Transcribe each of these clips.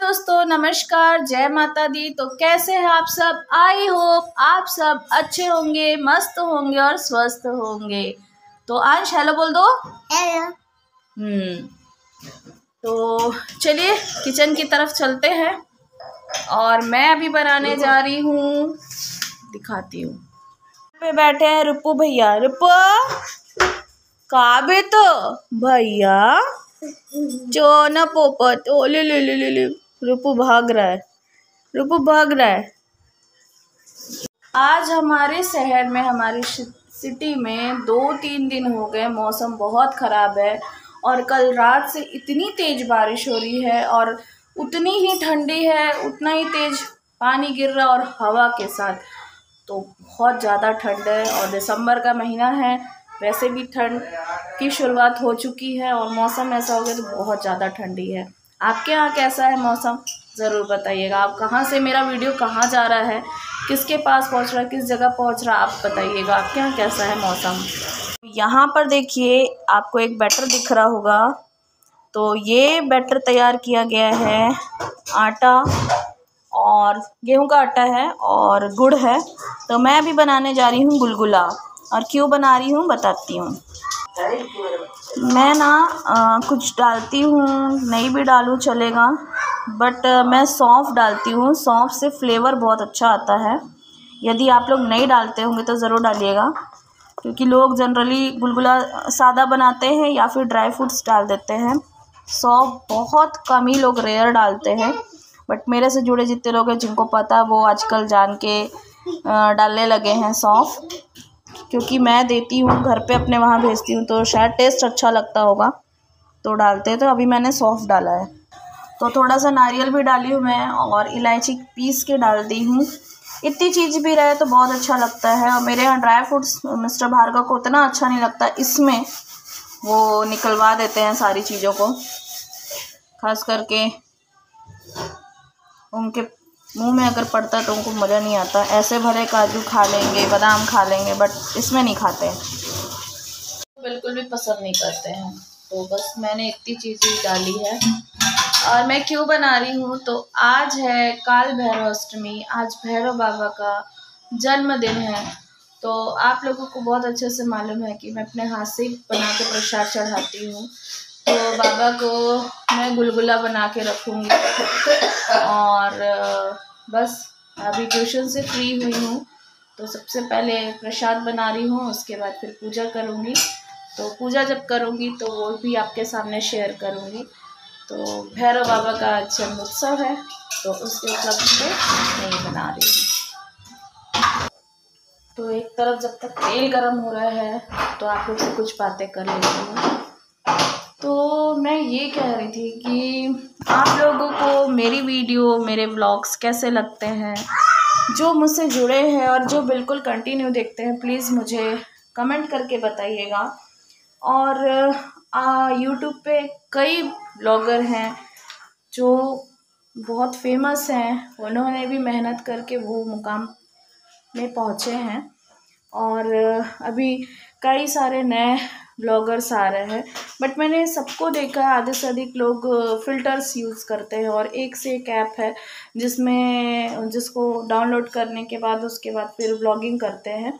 दोस्तों, नमस्कार, जय माता दी। तो कैसे हैं आप सब? आई होप आप सब अच्छे होंगे, मस्त होंगे और स्वस्थ होंगे। तो आज हेलो बोल दो। हेलो। तो चलिए किचन की तरफ चलते हैं और मैं अभी बनाने जा रही हूँ, दिखाती हूँ। पे बैठे हैं रुप्पू भैया। रुप्पू काबे तो भैया जो न पोपट ओ ले ले ले ले ले। रुप्पू भाग रहा है, रुप्पू भाग रहा है। आज हमारे शहर में, हमारी सिटी में 2-3 दिन हो गए मौसम बहुत ख़राब है और कल रात से इतनी तेज़ बारिश हो रही है और उतनी ही ठंडी है, उतना ही तेज़ पानी गिर रहा और हवा के साथ। तो बहुत ज़्यादा ठंड है और दिसंबर का महीना है, वैसे भी ठंड की शुरुआत हो चुकी है और मौसम ऐसा हो गया तो बहुत ज़्यादा ठंडी है। आपके यहाँ कैसा है मौसम? ज़रूर बताइएगा। आप कहाँ से, मेरा वीडियो कहाँ जा रहा है, किसके पास पहुँच रहा है, किस जगह पहुँच रहा है, आप बताइएगा। आपके यहाँ कैसा है मौसम? यहाँ पर देखिए आपको एक बैटर दिख रहा होगा। तो ये बैटर तैयार किया गया है, आटा और गेहूं का आटा है और गुड़ है। तो मैं अभी बनाने जा रही हूँ गुलगुला। और क्यों बना रही हूँ बताती हूँ। मैं ना कुछ डालती हूँ, नहीं भी डालूँ चलेगा, बट मैं सौंफ डालती हूँ। सौंफ से फ्लेवर बहुत अच्छा आता है। यदि आप लोग नहीं डालते होंगे तो ज़रूर डालिएगा, क्योंकि लोग जनरली गुलगुला सादा बनाते हैं या फिर ड्राई फ्रूट्स डाल देते हैं। सौंफ बहुत कम ही लोग, रेयर डालते हैं, बट मेरे से जुड़े जितने लोग हैं जिनको पता है वो आजकल जान के डालने लगे हैं सौंफ, क्योंकि मैं देती हूँ घर पे, अपने वहाँ भेजती हूँ तो शायद टेस्ट अच्छा लगता होगा तो डालते हैं। तो अभी मैंने सौंफ डाला है। तो थोड़ा सा नारियल भी डाली हूँ मैं और इलायची पीस के डाल दी हूँ। इतनी चीज़ भी रहे तो बहुत अच्छा लगता है। और मेरे यहाँ ड्राई फ्रूट्स मिस्टर भार्गव को उतना अच्छा नहीं लगता, इसमें वो निकलवा देते हैं सारी चीज़ों को, खास करके उनके मुंह में अगर पड़ता है तो उनको मज़ा नहीं आता। ऐसे भरे काजू खा लेंगे, बादाम खा लेंगे, बट इसमें नहीं खाते, बिल्कुल भी पसंद नहीं करते हैं। तो बस मैंने इतनी चीज़ ही डाली है। और मैं क्यों बना रही हूँ, तो आज है काल भैरव अष्टमी, आज भैरव बाबा का जन्मदिन है। तो आप लोगों को बहुत अच्छे से मालूम है कि मैं अपने हाथ से बना के प्रसाद चढ़ाती हूँ। तो बाबा को मैं गुलगुला बना के रखूँगी। और बस अभी ट्यूशन से फ्री हुई हूँ तो सबसे पहले प्रसाद बना रही हूँ, उसके बाद फिर पूजा करूँगी। तो पूजा जब करूँगी तो वो भी आपके सामने शेयर करूँगी। तो भैरव बाबा का जन्मोत्सव है तो उसके उपलक्ष्य पे नहीं बना रही हूँ। तो एक तरफ जब तक तेल गरम हो रहा है तो आप लोग से कुछ बातें कर लेती हूँ। तो मैं ये कह रही थी कि आप लोगों को मेरी वीडियो, मेरे व्लॉग्स कैसे लगते हैं? जो मुझसे जुड़े हैं और जो बिल्कुल कंटिन्यू देखते हैं, प्लीज़ मुझे कमेंट करके बताइएगा। और यूट्यूब पे कई ब्लॉगर हैं जो बहुत फेमस हैं, उन्होंने भी मेहनत करके वो मुकाम में पहुँचे हैं। और अभी कई सारे नए ब्लॉगर्स आ रहे हैं, बट मैंने सबको देखा है आधे से अधिक लोग फ़िल्टर्स यूज़ करते हैं और एक से एक ऐप है जिसको डाउनलोड करने के बाद उसके बाद फिर व्लॉगिंग करते हैं।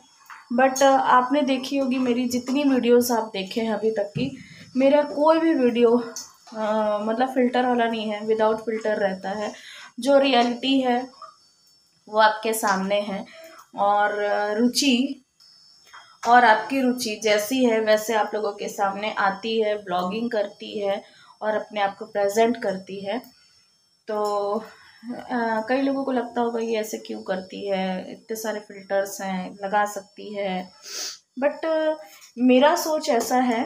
बट आपने देखी होगी मेरी जितनी वीडियोस आप देखे हैं अभी तक की, मेरा कोई भी वीडियो मतलब फ़िल्टर वाला नहीं है, विदाउट फ़िल्टर रहता है। जो रियलिटी है वो आपके सामने है। और रुचि और आपकी रुचि जैसी है वैसे आप लोगों के सामने आती है, ब्लॉगिंग करती है और अपने आप को प्रेजेंट करती है। तो कई लोगों को लगता होगा ये ऐसे क्यों करती है, इतने सारे फ़िल्टर्स हैं, लगा सकती है। बट मेरा सोच ऐसा है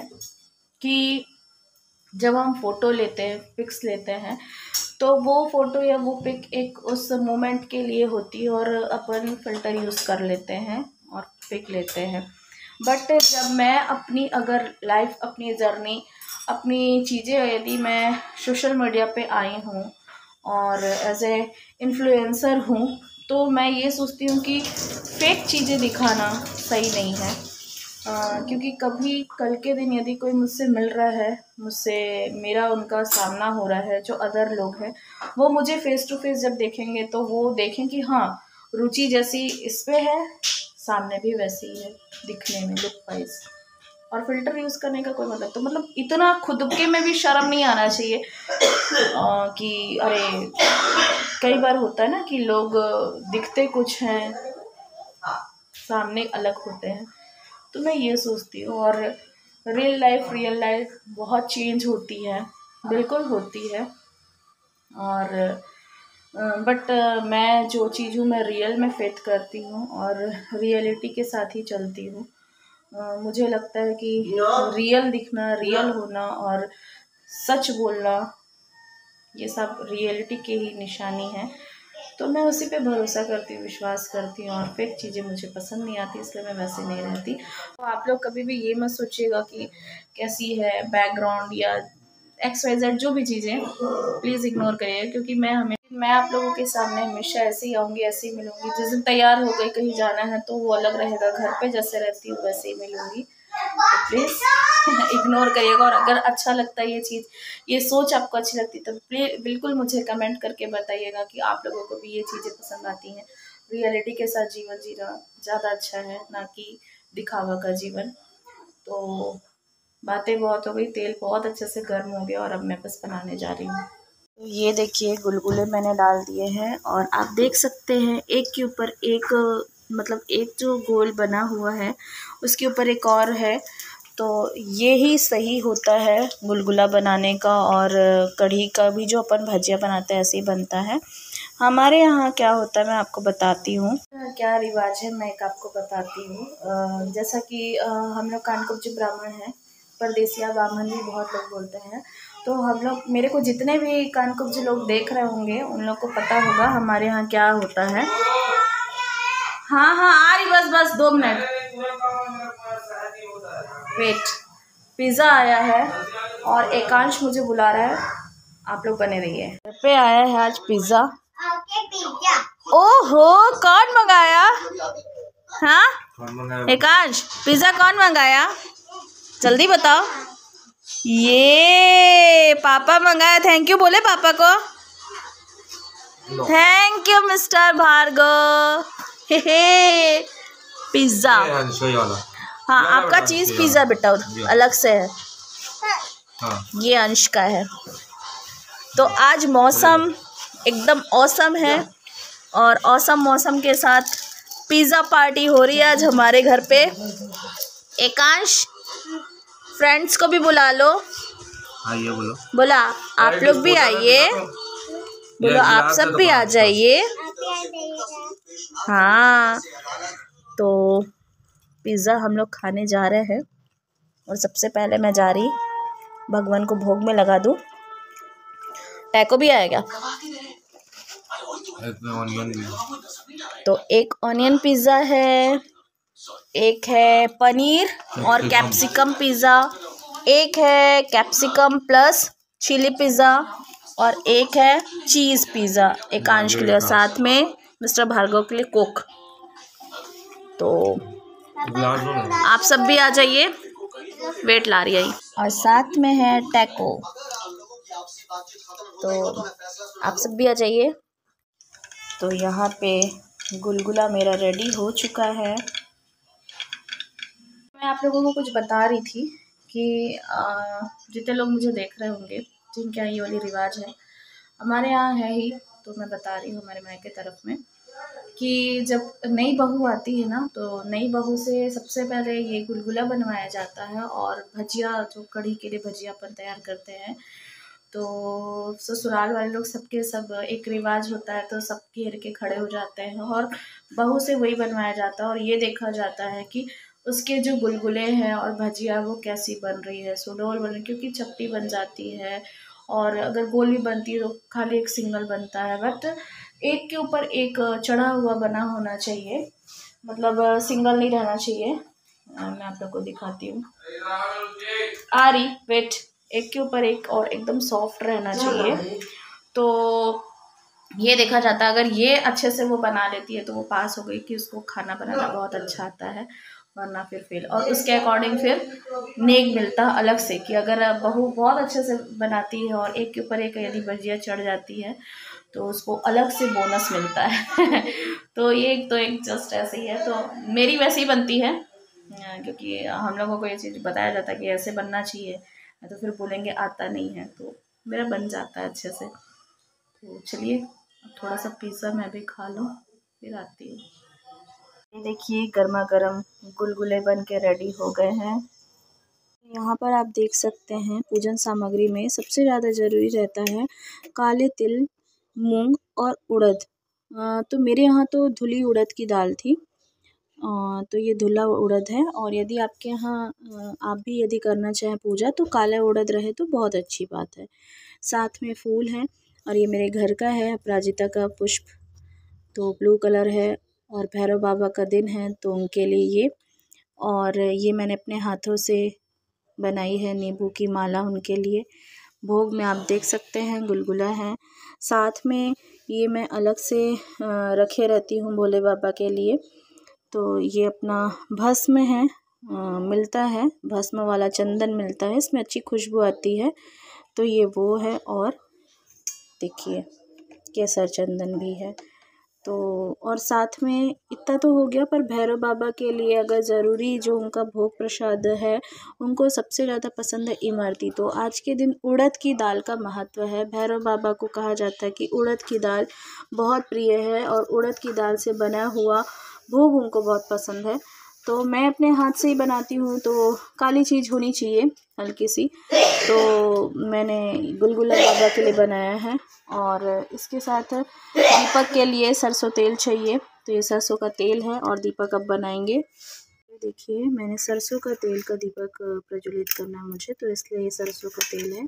कि जब हम फ़ोटो लेते हैं, पिक्स लेते हैं, तो वो फ़ोटो या वो पिक एक उस मोमेंट के लिए होती है और अपन फ़िल्टर यूज़ कर लेते हैं और पिक लेते हैं। बट जब मैं अपनी अगर लाइफ, अपनी जर्नी, अपनी चीज़ें यदि मैं सोशल मीडिया पे आई हूँ और एज ए इन्फ्लुएंसर हूँ, तो मैं ये सोचती हूँ कि फेक चीज़ें दिखाना सही नहीं है। क्योंकि कभी कल के दिन यदि कोई मुझसे मिल रहा है, मुझसे मेरा उनका सामना हो रहा है, जो अदर लोग हैं वो मुझे फेस टू फेस जब देखेंगे तो वो देखें कि हाँ रुचि जैसी इस पे है, सामने भी वैसी ही है दिखने में, लुक वाइज। और फिल्टर यूज़ करने का कोई मतलब, तो मतलब इतना खुद के में भी शर्म नहीं आना चाहिए कि अरे कई बार होता है ना कि लोग दिखते कुछ हैं, सामने अलग होते हैं। तो मैं ये सोचती हूँ, और रियल लाइफ बहुत चेंज होती है, बिल्कुल होती है। और बट मैं जो चीज़ हूँ मैं रियल में फेथ करती हूँ और रियलिटी के साथ ही चलती हूँ। मुझे लगता है कि रियल दिखना, रियल होना और सच बोलना, ये सब रियलिटी की ही निशानी है। तो मैं उसी पे भरोसा करती हूँ, विश्वास करती हूँ, और फेक चीज़ें मुझे पसंद नहीं आती, इसलिए मैं वैसे नहीं रहती। तो आप लोग कभी भी ये मत सोचिएगा कि कैसी है बैकग्राउंड या XYZ जो भी चीज़ें, प्लीज़ इग्नोर करिएगा, क्योंकि मैं आप लोगों के सामने हमेशा ऐसे ही आऊँगी, ऐसे ही मिलूँगी। जिस दिन तैयार हो गई कहीं जाना है तो वो अलग रहेगा, घर पे जैसे रहती हूँ वैसे ही मिलूँगी। तो प्लीज़ इग्नोर करिएगा। और अगर अच्छा लगता है ये चीज़, ये सोच आपको अच्छी लगती तो बिल्कुल मुझे कमेंट करके बताइएगा कि आप लोगों को भी ये चीज़ें पसंद आती हैं। रियलिटी के साथ जीवन जीना ज़्यादा अच्छा है, ना कि दिखावा का जीवन। तो बातें बहुत हो गई, तेल बहुत अच्छे से गर्म हो गया और अब मैं बस बनाने जा रही हूँ। तो ये देखिए गुलगुले मैंने डाल दिए हैं और आप देख सकते हैं एक के ऊपर एक, मतलब एक जो गोल बना हुआ है उसके ऊपर एक और है। तो ये ही सही होता है गुलगुला बनाने का, और कढ़ी का भी जो अपन भजिया बनाते हैं ऐसे ही बनता है। हमारे यहाँ क्या होता है मैं आपको बताती हूँ, क्या रिवाज है मैं एक आपको बताती हूँ। जैसा कि हम लोग कानकुब्ज ब्राह्मण हैं, परदेसिया ब्राह्मण भी बहुत लोग बोलते हैं। तो हम लोग, मेरे को जितने भी कानकुब्ज लोग देख रहे होंगे उन लोग को पता होगा हमारे यहाँ क्या होता है। हाँ हाँ आ रही, बस बस 2 मिनट वेट। पिज़्ज़ा आया है और एकांश मुझे बुला रहा है, आप लोग बने रहिए। घर पे आया है आज पिज़्ज़ा। ओहो कौन मंगाया? हाँ एकांश पिज़्ज़ा कौन मंगाया, जल्दी बताओ। ये पापा मंगाया, थैंक यू बोले पापा को। Thank you mister Bhargav. Hey pizza, हाँ आपका चीज़ पिज़्ज़ा बेटा अलग से है, ये अंश का है। तो आज मौसम एकदम औसम है और औसम मौसम के साथ पिज़्ज़ा पार्टी हो रही है आज हमारे घर पे। एकांश फ्रेंड्स को भी बुला लो, आइए बोलो, बोला आप लोग भी आइए, बोलो आप सब भी आ जाइए। हाँ तो पिज़्ज़ा हम लोग खाने जा रहे हैं और सबसे पहले मैं जा रही भगवान को भोग में लगा दूँ। टैको भी आएगा, तो एक ऑनियन पिज़्ज़ा है, एक है पनीर और कैप्सिकम पिज़्ज़ा, एक है कैप्सिकम प्लस चिली पिज़्ज़ा और एक है चीज़ पिज़्ज़ा एकांश के लिए, साथ में मिस्टर भार्गव के लिए कोक। तो आप सब भी आ जाइए, वेट ला रही है। और साथ में है टैको, तो आप सब भी आ जाइए। तो यहाँ पे गुलगुला मेरा रेडी हो चुका है। मैं आप लोगों को कुछ बता रही थी कि जितने लोग मुझे देख रहे होंगे जिनके यहाँ ये वाली रिवाज है, हमारे यहाँ है ही, तो मैं बता रही हूँ हमारे मायके तरफ में कि जब नई बहू आती है ना, तो नई बहू से सबसे पहले ये गुलगुला बनवाया जाता है और भजिया, जो कढ़ी के लिए भजिया अपन तैयार करते हैं। तो ससुराल वाले लोग सबके सब एक रिवाज होता है, तो सब घेर के खड़े हो जाते हैं और बहू से वही बनवाया जाता है और ये देखा जाता है कि उसके जो गुलगुले हैं और भजिया वो कैसी बन रही है, सुडोल बन रही, क्योंकि चपटी बन जाती है और अगर गोल भी बनती है तो खाली एक सिंगल बनता है। बट एक के ऊपर एक चढ़ा हुआ बना होना चाहिए, मतलब सिंगल नहीं रहना चाहिए। मैं आप लोग को दिखाती हूँ, आ रही वेट, एक के ऊपर एक और एकदम सॉफ्ट रहना चाहिए। तो ये देखा जाता है, अगर ये अच्छे से वो बना लेती है तो वो पास हो गई कि उसको खाना बनाना बहुत अच्छा आता है। वरना फिर फेल। और उसके अकॉर्डिंग फिर नेक मिलता अलग से कि अगर बहू बहुत अच्छे से बनाती है और एक के ऊपर एक यदि भजिया चढ़ जाती है तो उसको अलग से बोनस मिलता है तो ये एक जस्ट ऐसे ही है। तो मेरी वैसे ही बनती है क्योंकि हम लोगों को ये चीज़ बताया जाता है कि ऐसे बनना चाहिए, तो फिर बोलेंगे आता नहीं है, तो मेरा बन जाता है अच्छे से। तो चलिए अब थोड़ा सा पिज़्ज़ा मैं भी खा लूँ फिर आती हूँ। ये देखिए गर्मा गर्म गुलगुले बन के रेडी हो गए हैं। यहाँ पर आप देख सकते हैं पूजन सामग्री में सबसे ज़्यादा ज़रूरी रहता है काले तिल, मूंग और उड़द। तो मेरे यहाँ तो धुली उड़द की दाल थी। तो ये धुला उड़द है, और यदि आपके यहाँ आप भी यदि करना चाहें पूजा तो काला उड़द रहे तो बहुत अच्छी बात है। साथ में फूल हैं, और ये मेरे घर का है अपराजिता का पुष्प, तो ब्लू कलर है, और भैरव बाबा का दिन है तो उनके लिए ये, और ये मैंने अपने हाथों से बनाई है नींबू की माला उनके लिए। भोग में आप देख सकते हैं गुलगुला है, साथ में ये मैं अलग से रखे रहती हूँ भोले बाबा के लिए। तो ये अपना भस्म है, मिलता है भस्म वाला चंदन मिलता है, इसमें अच्छी खुशबू आती है, तो ये वो है। और देखिए केसर चंदन भी है। तो और साथ में इतना तो हो गया, पर भैरव बाबा के लिए अगर ज़रूरी जो उनका भोग प्रसाद है, उनको सबसे ज़्यादा पसंद है इमरती। तो आज के दिन उड़द की दाल का महत्व है। भैरव बाबा को कहा जाता है कि उड़द की दाल बहुत प्रिय है, और उड़द की दाल से बना हुआ भोग उनको बहुत पसंद है। तो मैं अपने हाथ से ही बनाती हूँ, तो काली चीज़ होनी चाहिए हल्की सी, तो मैंने गुलगुला बाबा के लिए बनाया है। और इसके साथ दीपक के लिए सरसों तेल चाहिए, तो ये सरसों का तेल है और दीपक अब बनाएंगे। देखिए मैंने सरसों का तेल का दीपक प्रज्वलित करना है मुझे, तो इसलिए ये सरसों का तेल है।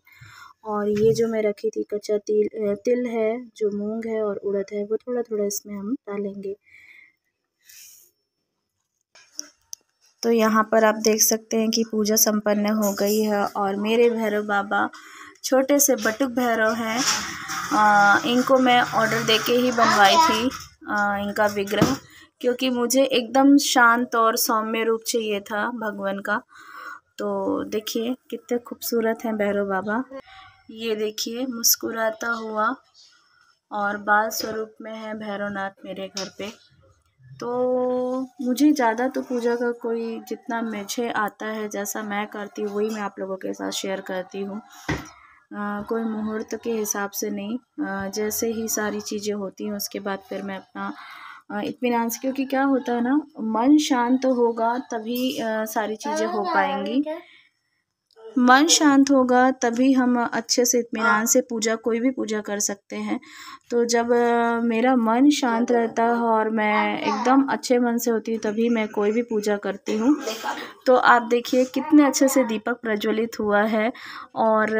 और ये जो मैं रखी थी कच्चा तिल है, जो मूंग है और उड़द है, वो थोड़ा थोड़ा इसमें हम डालेंगे। तो यहाँ पर आप देख सकते हैं कि पूजा संपन्न हो गई है, और मेरे भैरव बाबा छोटे से बटुक भैरव हैं। इनको मैं ऑर्डर देके ही बनवाई थी इनका विग्रह, क्योंकि मुझे एकदम शांत और सौम्य रूप चाहिए था भगवान का। तो देखिए कितने खूबसूरत हैं भैरव बाबा। ये देखिए मुस्कुराता हुआ और बाल स्वरूप में है भैरवनाथ मेरे घर पे। तो मुझे ज़्यादा तो पूजा का कोई जितना मुझे आता है, जैसा मैं करती हूँ वही मैं आप लोगों के साथ शेयर करती हूँ। कोई मुहूर्त के हिसाब से नहीं, जैसे ही सारी चीज़ें होती हैं उसके बाद फिर मैं अपना इत्मीनान से, क्योंकि क्या होता है ना, मन शांत होगा तभी सारी चीज़ें हो पाएंगी। मन शांत होगा तभी हम अच्छे से इत्मीनान से पूजा कोई भी पूजा कर सकते हैं। तो जब मेरा मन शांत रहता है और मैं एकदम अच्छे मन से होती हूँ तभी मैं कोई भी पूजा करती हूँ। तो आप देखिए कितने अच्छे से दीपक प्रज्वलित हुआ है। और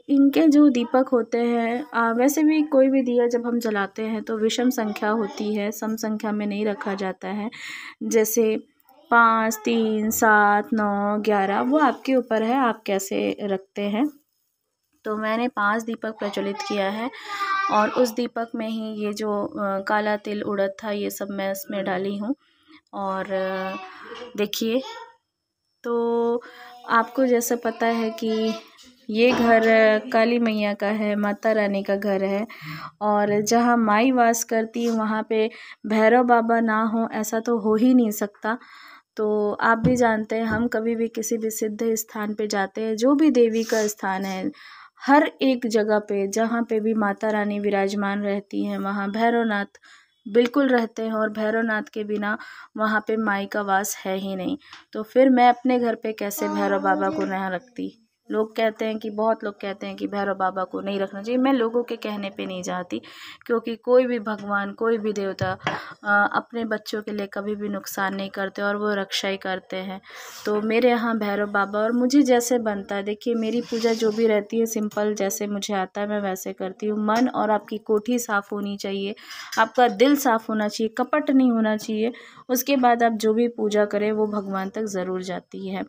इनके जो दीपक होते हैं, वैसे भी कोई भी दिया जब हम जलाते हैं तो विषम संख्या होती है, सम संख्या में नहीं रखा जाता है। जैसे 5, 3, 7, 9, 11 वो आपके ऊपर है आप कैसे रखते हैं। तो मैंने 5 दीपक प्रज्वलित किया है, और उस दीपक में ही ये जो काला तिल उड़द था ये सब मैं इसमें डाली हूँ। और देखिए तो आपको जैसा पता है कि ये घर काली मैया का है, माता रानी का घर है, और जहाँ माई वास करती है वहाँ पे भैरव बाबा ना हो ऐसा तो हो ही नहीं सकता। तो आप भी जानते हैं हम कभी भी किसी भी सिद्ध स्थान पे जाते हैं, जो भी देवी का स्थान है, हर एक जगह पे जहाँ पे भी माता रानी विराजमान रहती हैं वहाँ भैरवनाथ बिल्कुल रहते हैं, और भैरवनाथ के बिना वहाँ पे माई का वास है ही नहीं। तो फिर मैं अपने घर पे कैसे भैरव बाबा को नहीं रखती। लोग कहते हैं कि बहुत लोग कहते हैं कि भैरव बाबा को नहीं रखना चाहिए, मैं लोगों के कहने पे नहीं जाती, क्योंकि कोई भी भगवान कोई भी देवता अपने बच्चों के लिए कभी भी नुकसान नहीं करते और वो रक्षा ही करते हैं। तो मेरे यहाँ भैरव बाबा और मुझे जैसे बनता है, देखिए मेरी पूजा जो भी रहती है सिंपल जैसे मुझे आता है मैं वैसे करती हूँ। मन और आपकी कोठी साफ़ होनी चाहिए, आपका दिल साफ़ होना चाहिए, कपट नहीं होना चाहिए, उसके बाद आप जो भी पूजा करें वो भगवान तक ज़रूर जाती है।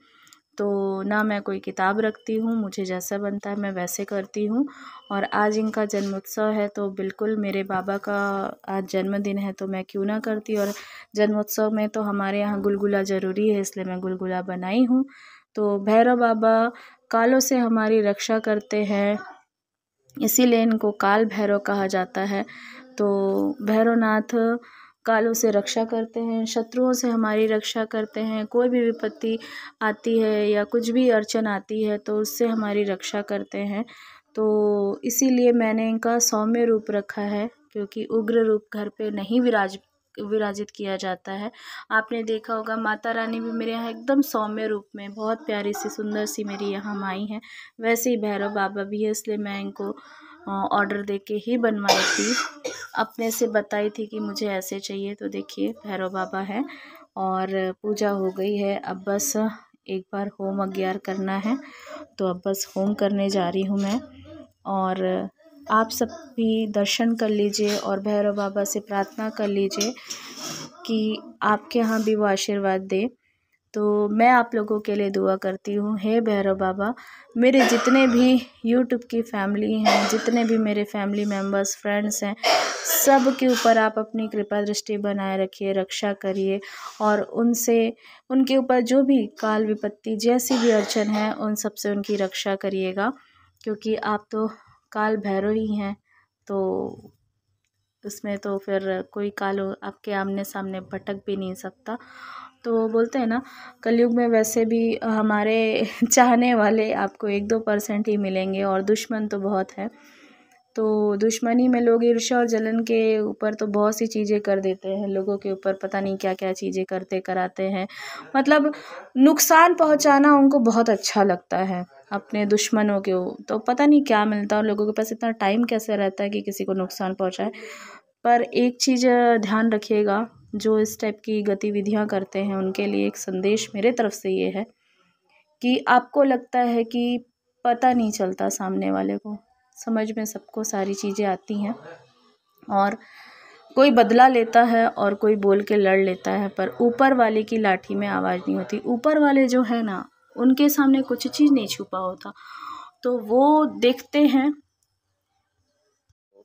तो ना मैं कोई किताब रखती हूँ, मुझे जैसा बनता है मैं वैसे करती हूँ। और आज इनका जन्मोत्सव है तो बिल्कुल मेरे बाबा का आज जन्मदिन है तो मैं क्यों ना करती। और जन्मोत्सव में तो हमारे यहाँ गुलगुला ज़रूरी है, इसलिए मैं गुलगुला बनाई हूँ। तो भैरव बाबा कालों से हमारी रक्षा करते हैं, इसीलिए इनको काल भैरव कहा जाता है। तो भैरवनाथ कालों से रक्षा करते हैं, शत्रुओं से हमारी रक्षा करते हैं। कोई भी विपत्ति आती है या कुछ भी अड़चन आती है तो उससे हमारी रक्षा करते हैं। तो इसीलिए मैंने इनका सौम्य रूप रखा है, क्योंकि उग्र रूप घर पे नहीं विराजित किया जाता है। आपने देखा होगा माता रानी भी मेरे यहाँ एकदम सौम्य रूप में बहुत प्यारी सी सुंदर सी मेरी यहाँ माई हैं, वैसे ही भैरव बाबा भी है। इसलिए मैं इनको ऑर्डर दे के ही बनवाई थी, अपने से बताई थी कि मुझे ऐसे चाहिए। तो देखिए भैरव बाबा है और पूजा हो गई है, अब बस एक बार होम अज्ञार करना है। तो अब बस होम करने जा रही हूँ मैं, और आप सब भी दर्शन कर लीजिए और भैरव बाबा से प्रार्थना कर लीजिए कि आपके यहाँ भी वो आशीर्वाद दे। तो मैं आप लोगों के लिए दुआ करती हूँ, हे भैरव बाबा मेरे जितने भी यूट्यूब की फैमिली हैं, जितने भी मेरे फैमिली मेम्बर्स फ्रेंड्स हैं, सब के ऊपर आप अपनी कृपा दृष्टि बनाए रखिए, रक्षा करिए। और उनके ऊपर जो भी काल विपत्ति जैसी भी अड़चन है उन सब से उनकी रक्षा करिएगा, क्योंकि आप तो काल भैरव ही हैं। तो उसमें तो फिर कोई काल आपके आमने सामने भटक भी नहीं सकता। तो बोलते हैं ना, कलयुग में वैसे भी हमारे चाहने वाले आपको 1-2% ही मिलेंगे और दुश्मन तो बहुत है। तो दुश्मनी में लोग ईर्ष्या और जलन के ऊपर तो बहुत सी चीज़ें कर देते हैं, लोगों के ऊपर पता नहीं क्या क्या चीज़ें करते कराते हैं। मतलब नुकसान पहुंचाना उनको बहुत अच्छा लगता है अपने दुश्मनों के। तो पता नहीं क्या मिलता है उन लोगों के पास, इतना टाइम कैसे रहता है कि किसी को नुकसान पहुंचाए। पर एक चीज़ ध्यान रखिएगा, जो इस टाइप की गतिविधियां करते हैं उनके लिए एक संदेश मेरे तरफ से ये है कि आपको लगता है कि पता नहीं चलता, सामने वाले को समझ में सबको सारी चीज़ें आती हैं, और कोई बदला लेता है और कोई बोल के लड़ लेता है, पर ऊपर वाले की लाठी में आवाज़ नहीं होती। ऊपर वाले जो है ना, उनके सामने कुछ चीज़ नहीं छुपा होता, तो वो देखते हैं।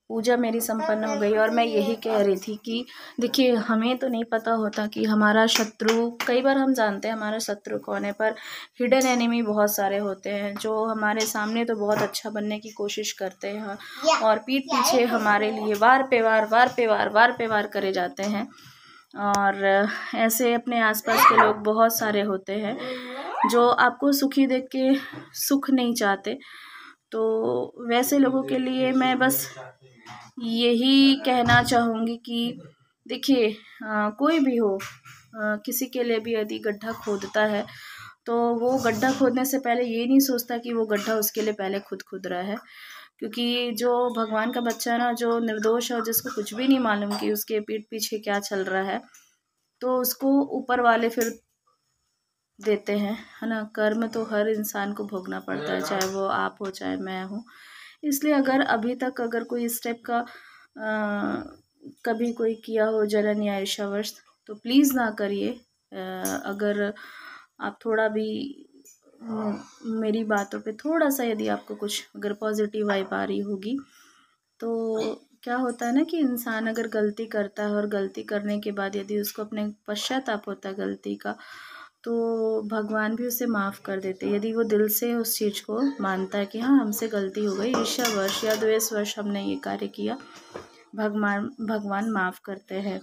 पूजा मेरी संपन्न हो गई और मैं यही कह रही थी कि देखिए हमें तो नहीं पता होता कि हमारा शत्रु, कई बार हम जानते हैं हमारा शत्रु कौन है, पर हिडन एनिमी बहुत सारे होते हैं जो हमारे सामने तो बहुत अच्छा बनने की कोशिश करते हैं और पीठ पीछे हमारे लिए वार पे वार करे जाते हैं। और ऐसे अपने आसपास के लोग बहुत सारे होते हैं जो आपको सुखी देख के सुख नहीं चाहते। तो वैसे लोगों के लिए मैं बस यही कहना चाहूँगी कि देखिए कोई भी हो, किसी के लिए भी यदि गड्ढा खोदता है तो वो गड्ढा खोदने से पहले ये नहीं सोचता कि वो गड्ढा उसके लिए पहले खुद रहा है। क्योंकि जो भगवान का बच्चा है ना, जो निर्दोष है, जिसको कुछ भी नहीं मालूम कि उसके पीठ पीछे क्या चल रहा है, तो उसको ऊपर वाले फिर देते हैं, है ना। कर्म तो हर इंसान को भोगना पड़ता है, चाहे वो आप हो चाहे मैं हूँ। इसलिए अगर अभी तक अगर कोई इस टाइप का कभी कोई किया हो जलन या ईर्ष्यावश, तो प्लीज़ ना करिए। अगर आप थोड़ा भी मेरी बातों पे थोड़ा सा यदि आपको कुछ अगर पॉजिटिव वाइब आ रही होगी, तो क्या होता है ना कि इंसान अगर गलती करता है और गलती करने के बाद यदि उसको अपने पश्चाताप होता है गलती का, तो भगवान भी उसे माफ़ कर देते हैं। यदि वो दिल से उस चीज़ को मानता है कि हाँ हमसे गलती हो गई, ईर्ष्यावश या द्वेषवश हमने ये कार्य किया, भगवान माफ़ करते हैं।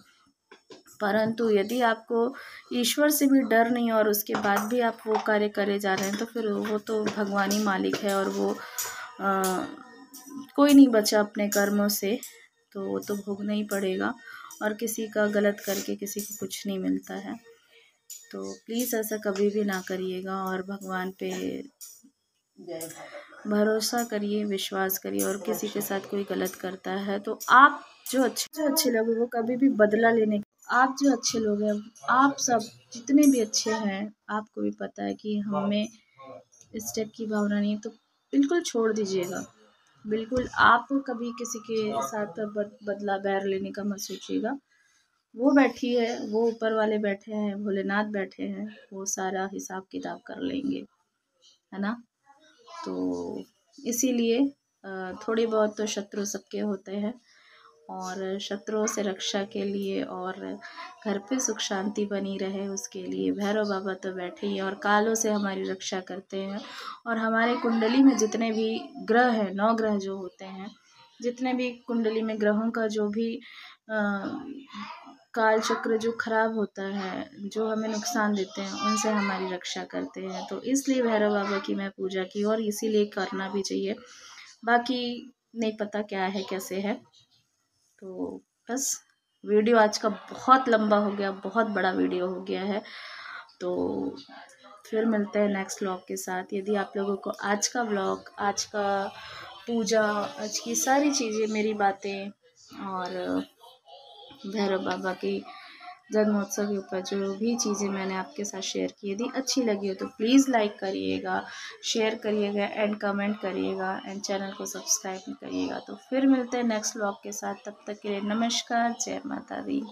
परंतु यदि आपको ईश्वर से भी डर नहीं और उसके बाद भी आप वो कार्य करे जा रहे हैं, तो फिर वो तो भगवान ही मालिक है और वो कोई नहीं बचा अपने कर्मों से, तो वो तो भोगना ही पड़ेगा। और किसी का गलत करके किसी को कुछ नहीं मिलता है। तो प्लीज़ ऐसा कभी भी ना करिएगा और भगवान पे भरोसा करिए, विश्वास करिए। और किसी के साथ कोई गलत करता है तो आप जो अच्छे लोग हैं वो कभी भी बदला लेने, आप जो अच्छे लोग हैं, आप सब जितने भी अच्छे हैं, आपको भी पता है कि हमें इस टाइप की भावना नहीं है, तो बिल्कुल छोड़ दीजिएगा। बिल्कुल आप कभी किसी के साथ बदला बैर लेने का मत सोचिएगा। वो बैठी है, वो ऊपर वाले बैठे हैं, भोलेनाथ बैठे हैं, वो सारा हिसाब किताब कर लेंगे, है ना। तो इसीलिए थोड़ी बहुत तो शत्रु सबके होते हैं, और शत्रुओं से रक्षा के लिए और घर पे सुख शांति बनी रहे उसके लिए भैरव बाबा तो बैठे ही हैं, और कालों से हमारी रक्षा करते हैं। और हमारे कुंडली में जितने भी ग्रह हैं, 9 ग्रह जो होते हैं, जितने भी कुंडली में ग्रहों का जो भी काल चक्र जो खराब होता है, जो हमें नुकसान देते हैं, उनसे हमारी रक्षा करते हैं। तो इसलिए भैरव बाबा की मैं पूजा की, और इसीलिए करना भी चाहिए। बाकी नहीं पता क्या है कैसे है। तो बस वीडियो आज का बहुत लंबा हो गया, बहुत बड़ा वीडियो हो गया है। तो फिर मिलते हैं नेक्स्ट व्लॉग के साथ। यदि आप लोगों को आज का व्लॉग, आज का पूजा, आज की सारी चीज़ें, मेरी बातें और भैरव बाबा की जन्मोत्सव के ऊपर जो भी चीज़ें मैंने आपके साथ शेयर की, यदि अच्छी लगी हो तो प्लीज़ लाइक करिएगा, शेयर करिएगा एंड कमेंट करिएगा, एंड चैनल को सब्सक्राइब करिएगा। तो फिर मिलते हैं नेक्स्ट व्लॉग के साथ, तब तक के लिए नमस्कार, जय माता दी।